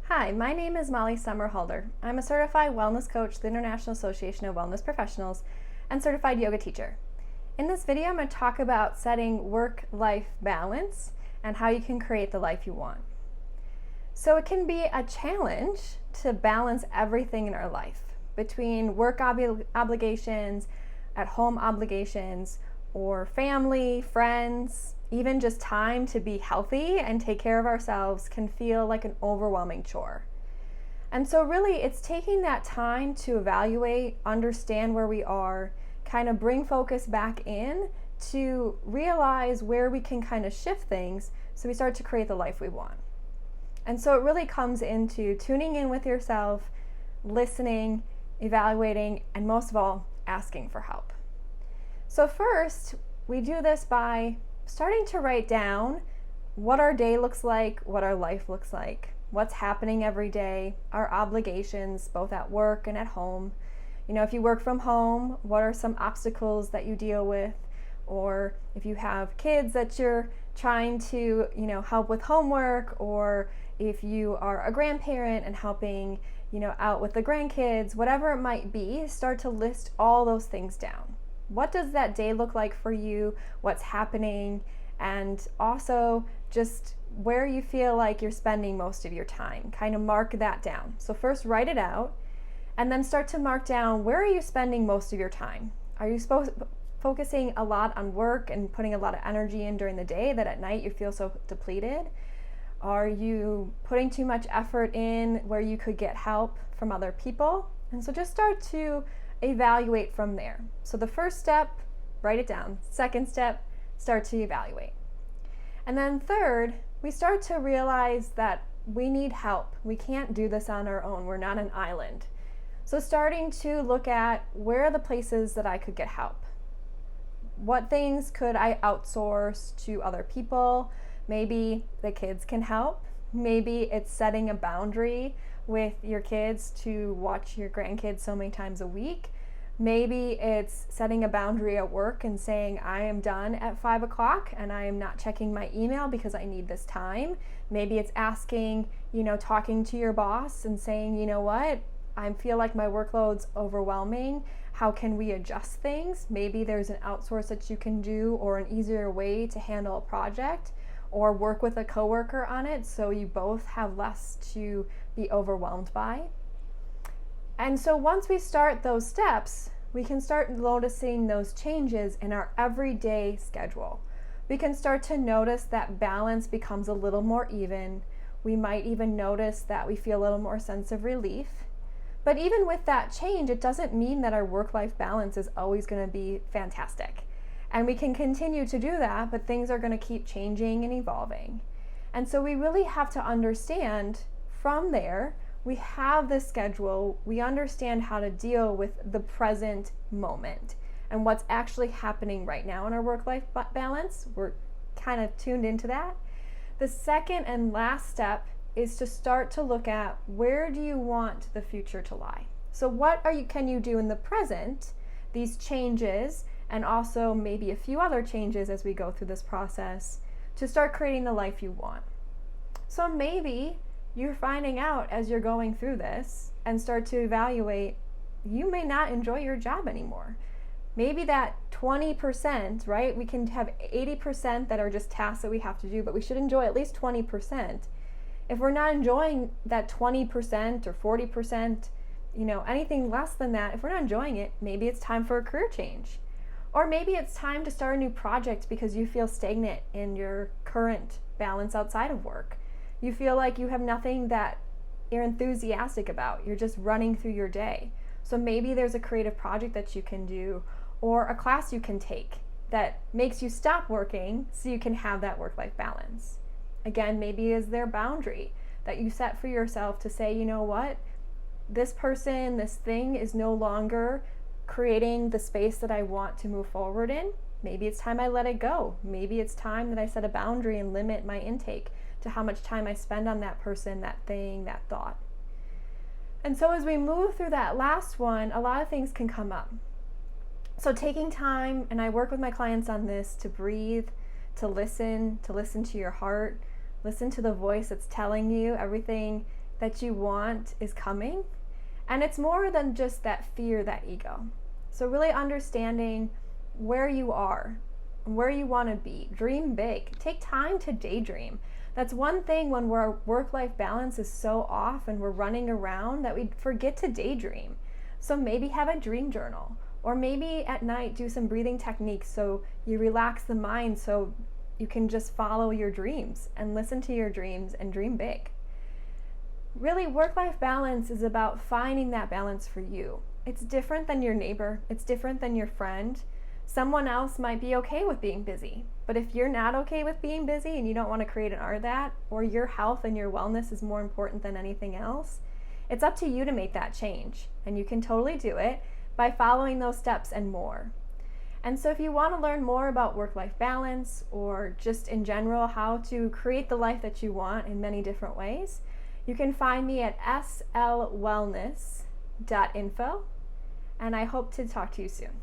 Hi, my name is Molly Sommerhalder. I'm a certified wellness coach with the International Association of Wellness Professionals and certified yoga teacher. In this video, I'm going to talk about setting work-life balance and how you can create the life you want. So it can be a challenge to balance everything in our life between work obligations, at-home obligations, or family, friends, even just time to be healthy and take care of ourselves can feel like an overwhelming chore. And so really it's taking that time to evaluate, understand where we are, kind of bring focus back in to realize where we can kind of shift things so we start to create the life we want. And so it really comes into tuning in with yourself, listening, evaluating, and most of all, asking for help. So first, we do this by starting to write down what our day looks like, what our life looks like, what's happening every day, our obligations, both at work and at home. You know, if you work from home, what are some obstacles that you deal with? Or if you have kids that you're trying to, help with homework, or if you are a grandparent and helping, out with the grandkids, whatever it might be, start to list all those things down. What does that day look like for you? What's happening? And also just where you feel like you're spending most of your time. Kind of mark that down. So first write it out and then start to mark down where are you spending most of your time? Are you focusing a lot on work and putting a lot of energy in during the day that at night you feel so depleted? Are you putting too much effort in where you could get help from other people? And so just start to evaluate from there. So the first step, write it down. Second step, start to evaluate. And then third, we start to realize that we need help. We can't do this on our own. We're not an island. So starting to look at where are the places that I could get help? What things could I outsource to other people? Maybe the kids can help. Maybe it's setting a boundary with your kids to watch your grandkids so many times a week. Maybe it's setting a boundary at work and saying, I am done at 5 o'clock and I am not checking my email because I need this time. Maybe it's asking, talking to your boss and saying, you know what, I feel like my workload's overwhelming. How can we adjust things? Maybe there's an outsource that you can do or an easier way to handle a project, or work with a coworker on it so you both have less to be overwhelmed by. And so once we start those steps, we can start noticing those changes in our everyday schedule. We can start to notice that balance becomes a little more even. We might even notice that we feel a little more sense of relief. But even with that change, it doesn't mean that our work-life balance is always going to be fantastic. And we can continue to do that, but things are going to keep changing and evolving. And so we really have to understand from there, we have this schedule, we understand how to deal with the present moment and what's actually happening right now in our work-life balance. We're kind of tuned into that. The second and last step is to start to look at where do you want the future to lie? So what can you do in the present, these changes, and also maybe a few other changes as we go through this process to start creating the life you want. So maybe you're finding out as you're going through this and start to evaluate, you may not enjoy your job anymore. Maybe that 20%, right? We can have 80% that are just tasks that we have to do, but we should enjoy at least 20%. If we're not enjoying that 20% or 40%, anything less than that, if we're not enjoying it, maybe it's time for a career change. Or maybe it's time to start a new project because you feel stagnant in your current balance outside of work. You feel like you have nothing that you're enthusiastic about. You're just running through your day. So maybe there's a creative project that you can do or a class you can take that makes you stop working so you can have that work-life balance. Again, maybe is there a boundary that you set for yourself to say, you know what, this person, this thing is no longer creating the space that I want to move forward in. Maybe it's time I let it go. Maybe it's time that I set a boundary and limit my intake to how much time I spend on that person, that thing, that thought. And so as we move through that last one, a lot of things can come up. So taking time, and I work with my clients on this, to breathe, to listen to your heart, listen to the voice that's telling you everything that you want is coming. And it's more than just that fear, that ego. So really understanding where you are, where you want to be. Dream big. Take time to daydream. That's one thing when our work-life balance is so off and we're running around that we forget to daydream. So maybe have a dream journal, or maybe at night do some breathing techniques so you relax the mind so you can just follow your dreams and listen to your dreams and dream big. Really, work-life balance is about finding that balance for you. It's different than your neighbor. It's different than your friend. Someone else might be okay with being busy, but if you're not okay with being busy and you don't want to create an art of that, or your health and your wellness is more important than anything else, it's up to you to make that change. And you can totally do it by following those steps and more. And so if you want to learn more about work-life balance, or just in general how to create the life that you want in many different ways, you can find me at slwellness.info, and I hope to talk to you soon.